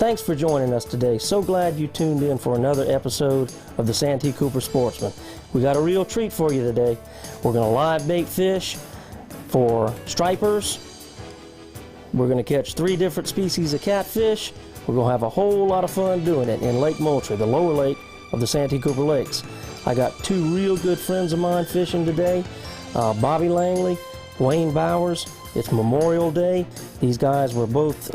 Thanks for joining us today. So glad you tuned in for another episode of the Santee Cooper Sportsman. We got a real treat for you today. We're going to live bait fish for stripers. We're going to catch 3 different species of catfish. We're going to have a whole lot of fun doing it in Lake Moultrie, the lower lake of the Santee Cooper Lakes. I got 2 real good friends of mine fishing today, Bobby Langley, Wayne Bowers. It's Memorial Day. These guys were both,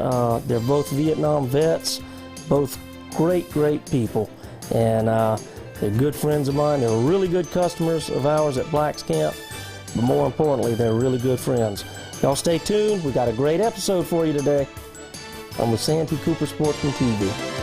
they're both Vietnam vets, both great people. And they're good friends of mine. They're really good customers of ours at Black's Camp. But more importantly, they're really good friends. Y'all stay tuned. We got a great episode for you today on the Santee Cooper Sportsman TV.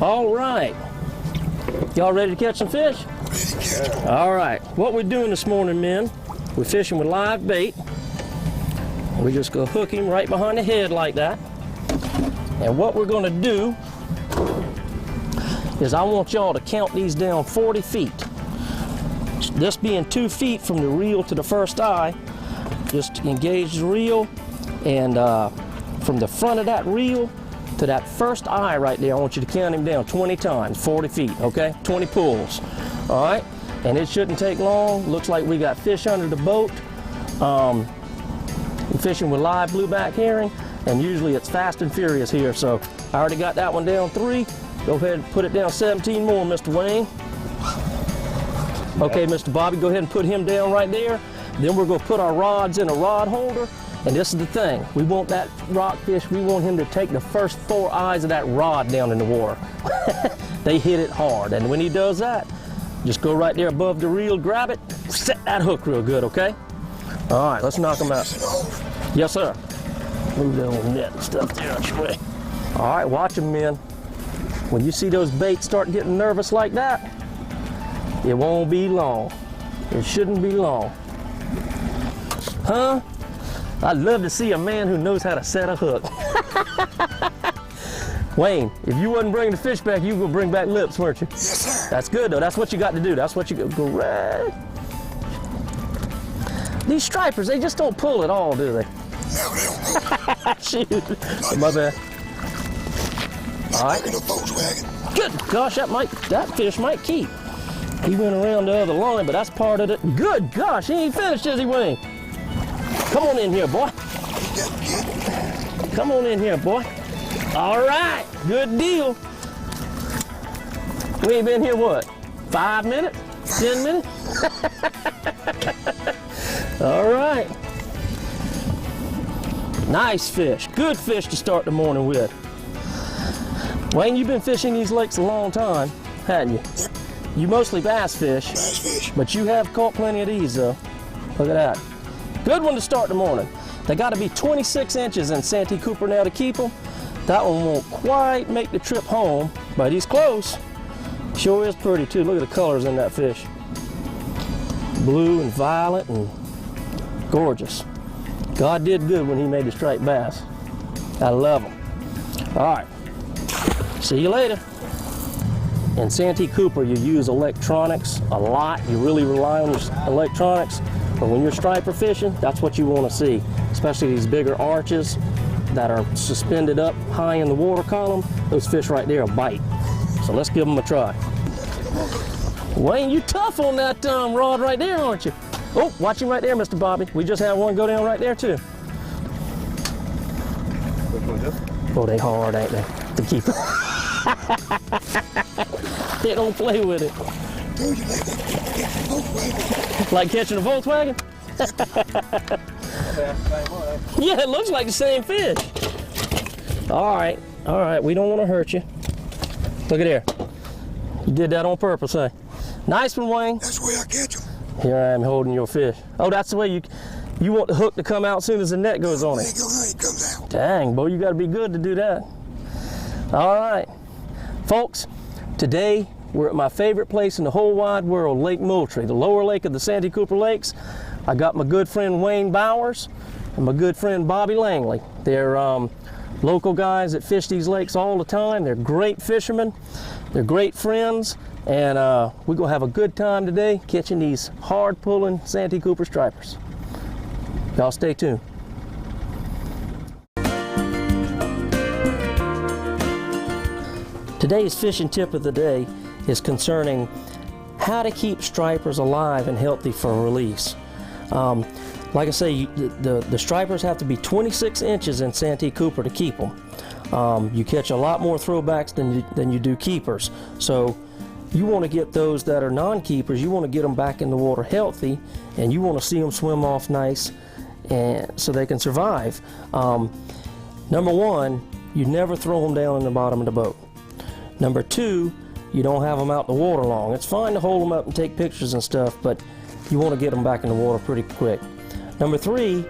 All right, y'all ready to catch some fish? Ready to catch them. All right, what we're doing this morning, men, we're fishing with live bait. We just go hook him right behind the head like that. And what we're gonna do is I want y'all to count these down 40 feet. This being 2 feet from the reel to the first eye, just engage the reel, and from the front of that reel to that first eye right there, I want you to count him down 20 times, 40 feet, okay? 20 pulls, all right? And it shouldn't take long. Looks like we got fish under the boat. I'm fishing with live blueback herring, and usually it's fast and furious here, so I already got that one down 3. Go ahead and put it down 17 more, Mr. Wayne. Okay, Mr. Bobby, go ahead and put him down right there. Then we're gonna put our rods in a rod holder. And this is the thing, we want that rockfish, we want him to take the first 4 eyes of that rod down in the water. They hit it hard, and when he does that, just go right there above the reel, grab it, set that hook real good, okay? All right, let's knock him out. Yes, sir. Move that little net and stuff there out your way. All right, watch them, men. When you see those baits start getting nervous like that, it won't be long. It shouldn't be long. Huh? I'd love to see a man who knows how to set a hook. Wayne, if you wasn't bringing the fish back, you were gonna bring back lips, weren't you? Yes, sir. That's good, though. That's what you got to do. That's what you go right. These stripers, they just don't pull at all, do they? No, they don't know. Shoot. My bad. All right. The Volkswagen. Good gosh, that fish might keep. He went around the other line, but that's part of it. Good gosh, he ain't finished, is he, Wayne? Come on in here, boy. Come on in here, boy. All right, good deal. We ain't been here, what, 5 minutes? 10 minutes? All right. Nice fish, good fish to start the morning with. Wayne, you've been fishing these lakes a long time, hadn't you? You mostly bass fish. Bass fish. But you have caught plenty of these, though. Look at that. Good one to start the morning. They got to be 26 inches in Santee Cooper now to keep them. That one won't quite make the trip home, but he's close. Sure is pretty, too. Look at the colors in that fish. Blue and violet and gorgeous. God did good when he made the striped bass. I love them. All right. See you later. In Santee Cooper, you use electronics a lot. You really rely on your electronics. But when you're striper fishing, that's what you want to see, especially these bigger arches that are suspended up high in the water column. Those fish right there will bite. So let's give them a try. Wayne, you tough on that rod right there, aren't you? Oh, watch him right there, Mr. Bobby. We just had one go down right there, too. Oh, they hard, ain't they? To keep it. They don't play with it. Like catching a Volkswagen? Yeah, it looks like the same fish. All right, we don't want to hurt you. Look at there. You did that on purpose, eh? Nice one, Wayne. That's the way I catch them. Here I am holding your fish. Oh, that's the way you want the hook to come out as soon as the net goes on it. It comes out. Dang, boy, you got to be good to do that. All right, folks, today we're at my favorite place in the whole wide world, Lake Moultrie, the lower lake of the Santee Cooper Lakes. I got my good friend Wayne Bowers and my good friend Bobby Langley. They're local guys that fish these lakes all the time. They're great fishermen. They're great friends. And we're going to have a good time today catching these hard-pulling Santee Cooper stripers. Y'all stay tuned. Today's fishing tip of the day is concerning how to keep stripers alive and healthy for release. Like I say, the stripers have to be 26 inches in Santee Cooper to keep them. You catch a lot more throwbacks than you do keepers. So you want to get those that are non-keepers, you want to get them back in the water healthy, and you want to see them swim off nice and so they can survive. Number one, you never throw them down in the bottom of the boat. Number two, you don't have them out in the water long. It's fine to hold them up and take pictures and stuff, but you want to get them back in the water pretty quick. Number three,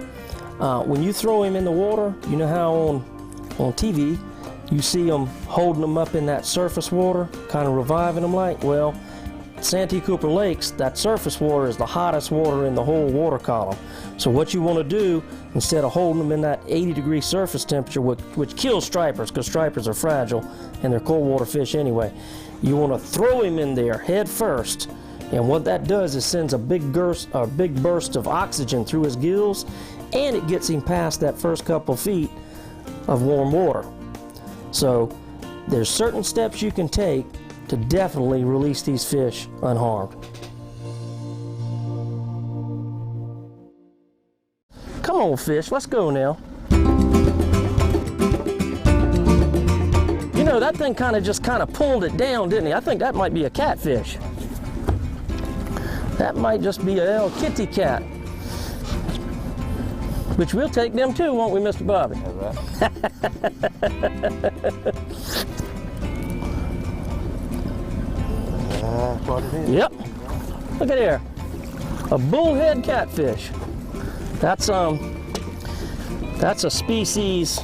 when you throw him in the water, you know how on TV, you see them holding them up in that surface water, kind of reviving them like? Well, Santee Cooper Lakes, that surface water is the hottest water in the whole water column. So what you want to do, instead of holding them in that 80-degree surface temperature, which kills stripers, because stripers are fragile and they're cold water fish anyway, you want to throw him in there head first. And what that does is sends a big burst of oxygen through his gills, and it gets him past that first couple feet of warm water. So there's certain steps you can take to definitely release these fish unharmed. Come on, fish, let's go now. You know, that thing just pulled it down, didn't he? I think that might be a catfish. That might just be a little kitty cat. Which we'll take them too, won't we, Mr. Bobby? Yep. Look at here. A bullhead catfish. That's a species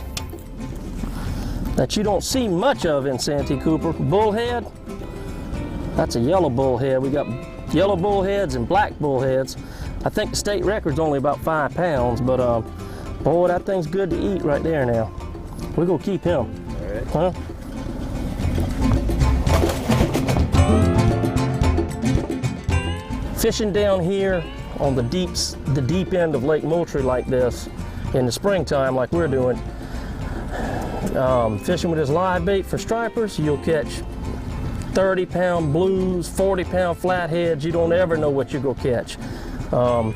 that you don't see much of in Santee Cooper. Bullhead. That's a yellow bullhead. We got yellow bullheads and black bullheads. I think the state record's only about 5 pounds, but boy, that thing's good to eat right there now. We're gonna keep him. All right. Huh? Fishing down here on the deep end of Lake Moultrie like this in the springtime, like we're doing, fishing with this live bait for stripers, you'll catch 30-pound blues, 40-pound flatheads. You don't ever know what you're gonna catch. A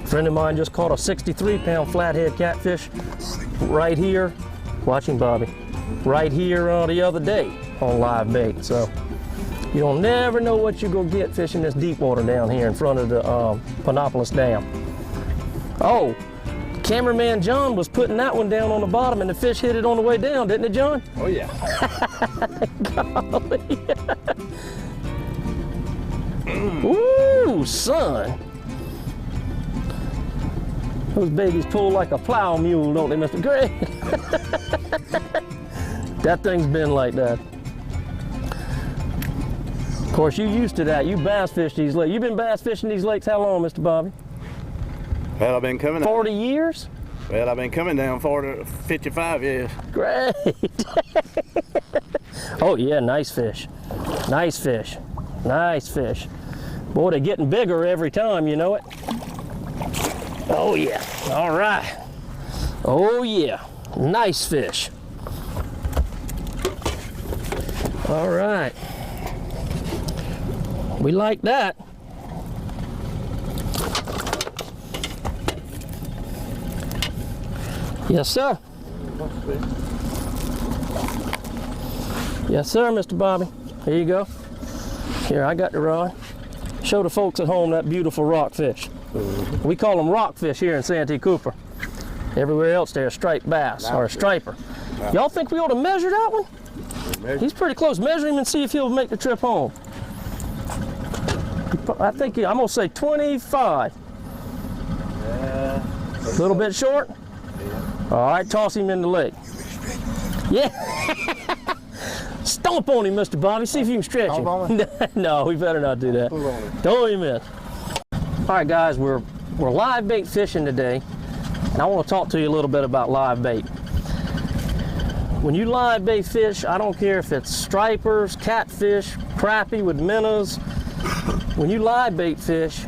friend of mine just caught a 63-pound flathead catfish right here, watching Bobby, right here the other day on live bait. So you don't never know what you're gonna get fishing this deep water down here in front of the Panopolis Dam. Oh, cameraman John was putting that one down on the bottom and the fish hit it on the way down, didn't it, John? Oh yeah. Golly. Ooh, son. Those babies pull like a plow mule, don't they, Mr. Gray? That thing's been like that. Of course, you used to that. You bass fish these lakes. You've been bass fishing these lakes how long, Mr. Bobby? Well, I've been coming 40 years? Well, I've been coming down 55 years. Great. Oh yeah, nice fish. Nice fish. Nice fish. Boy, they're getting bigger every time, you know it. Oh yeah. All right. Oh yeah. Nice fish. All right. We like that. Yes, sir. Yes, sir, Mr. Bobby. Here you go. Here, I got the rod. Show the folks at home that beautiful rockfish. We call them rockfish here in Santee Cooper. Everywhere else they're a striped bass or a striper. Y'all think we ought to measure that one? He's pretty close. Measure him and see if he'll make the trip home. I think I'm gonna say 25. A little bit short? All right, toss him in the lake. Yeah. Stomp on him, Mr. Bobby. See if you can stretch him. No, we better not do that. Throw him in. All right, guys, we're live bait fishing today, and I want to talk to you a little bit about live bait. When you live bait fish, I don't care if it's stripers, catfish, crappie with minnows. When you live bait fish,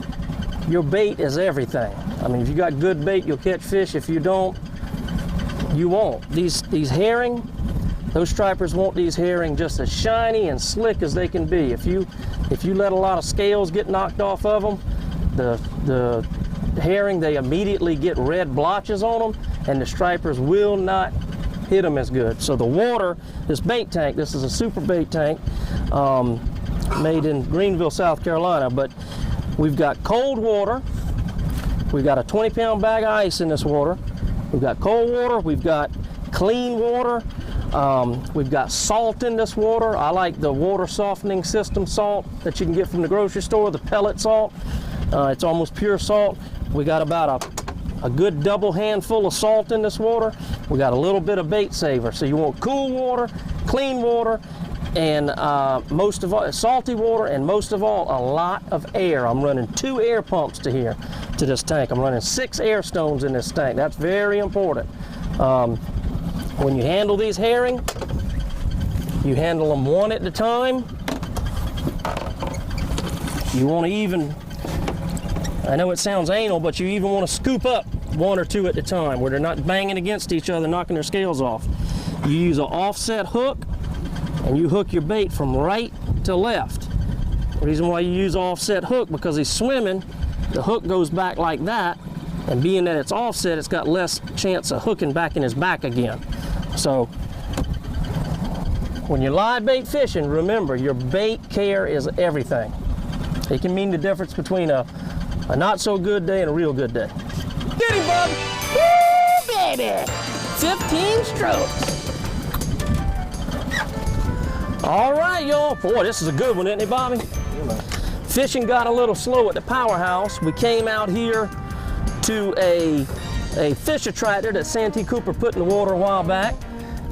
your bait is everything. I mean, if you got good bait, you'll catch fish. If you don't, you won't. These herring, those stripers want these herring just as shiny and slick as they can be. If you let a lot of scales get knocked off of them, the herring, they immediately get red blotches on them, and the stripers will not hit them as good. So the water, this bait tank, this is a super bait tank made in Greenville, South Carolina, but we've got cold water. We've got a 20-pound bag of ice in this water. We've got cold water, we've got clean water, we've got salt in this water. I like the water softening system salt that you can get from the grocery store, the pellet salt. It's almost pure salt. We got about a good double handful of salt in this water. We got a little bit of bait saver. So you want cool water, clean water, and most of all, salty water, and most of all, a lot of air. I'm running 2 air pumps to this tank. I'm running 6 air stones in this tank. That's very important. When you handle these herring, you handle them one at a time. You want to even, I know it sounds anal, but you even want to scoop up 1 or 2 at a time where they're not banging against each other, knocking their scales off. You use an offset hook, and you hook your bait from right to left. The reason why you use offset hook, because he's swimming, the hook goes back like that, and being that it's offset, it's got less chance of hooking back in his back again. So when you're live bait fishing, remember your bait care is everything. It can mean the difference between a not so good day and a real good day. Get him, bub! Woo, baby! 15 strokes. All right, y'all. Boy, this is a good one, isn't it, Bobby? Fishing got a little slow at the powerhouse. We came out here to a fish attractor that Santee Cooper put in the water a while back,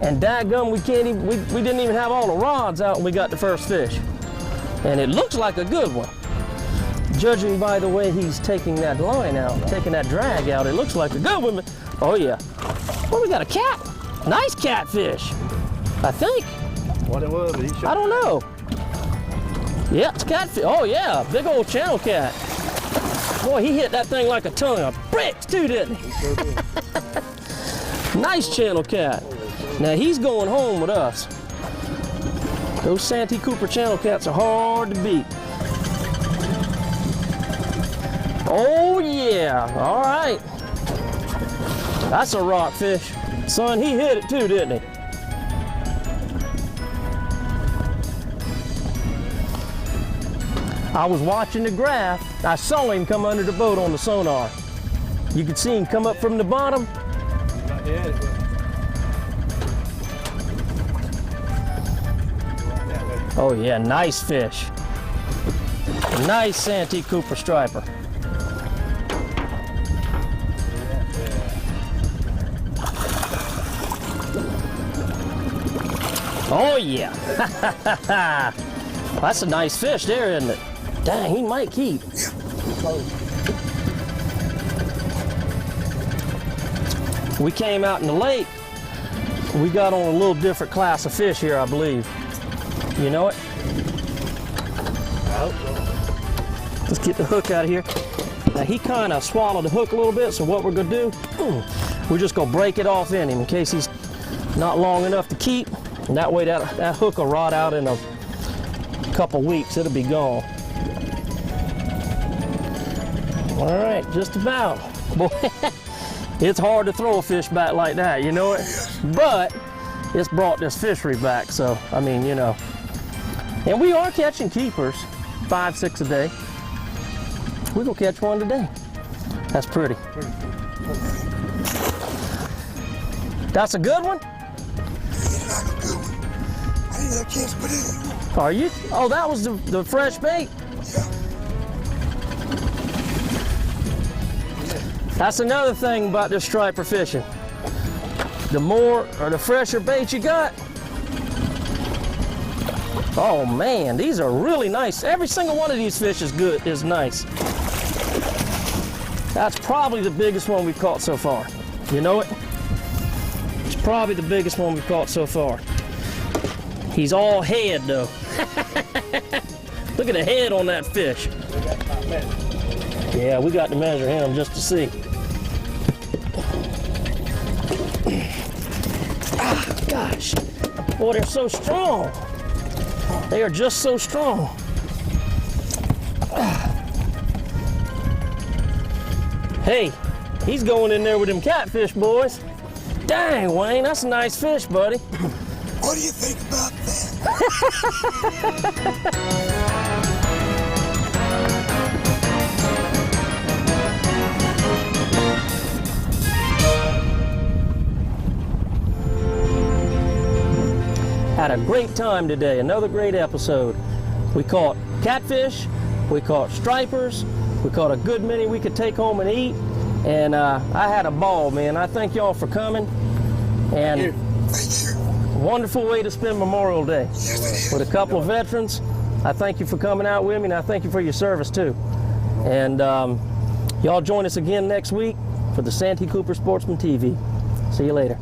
and daggum, we didn't even have all the rods out when we got the first fish. And it looks like a good one. Judging by the way he's taking that line out, taking that drag out, it looks like a good one. Oh yeah. Well, we got a cat. Nice catfish, I think. What it was, I don't know. Yeah, it's catfish. Oh yeah, big old channel cat. Boy, he hit that thing like a ton of bricks too, didn't he? Sure did. Nice channel cat. Now he's going home with us. Those Santee Cooper channel cats are hard to beat. Oh yeah, all right. That's a rockfish. Son, he hit it too, didn't he? I was watching the graph. I saw him come under the boat on the sonar. You could see him come up from the bottom. Oh yeah, nice fish. Nice Santee Cooper striper. Oh yeah. That's a nice fish there, isn't it? Dang, he might keep. We came out in the lake. We got on a little different class of fish here, I believe. You know it? Let's get the hook out of here. Now he kind of swallowed the hook a little bit, so what we're gonna do, we're just gonna break it off in him in case he's not long enough to keep. And that way that hook will rot out in a couple weeks, it'll be gone. All right, just about. Boy, it's hard to throw a fish back like that, you know it? But it's brought this fishery back, so, I mean, you know. And we are catching keepers, 5, 6 a day. We're gonna catch one today. That's pretty. That's a good one? It's not a good one. I didn't have a chance to put it in. Are you? Oh, that was the fresh bait? Yeah. That's another thing about this striper fishing. The more or the fresher bait you got. Oh man, these are really nice. Every single one of these fish is good, is nice. That's probably the biggest one we've caught so far. You know it? It's probably the biggest one we've caught so far. He's all head though. Look at the head on that fish. Yeah, we got to measure him just to see. Ah, gosh. Boy, they're so strong. They are just so strong. Hey, he's going in there with them catfish, boys. Dang, Wayne, that's a nice fish, buddy. What do you think about that? Had a great time today, another great episode. We caught catfish, we caught stripers, we caught a good many we could take home and eat, and I had a ball, man. I thank y'all for coming, and Thank you. wonderful way to spend Memorial Day Yes, it is. with a couple of veterans. I thank you for coming out with me, and I thank you for your service too. And y'all join us again next week for the Santee Cooper Sportsman TV. See you later.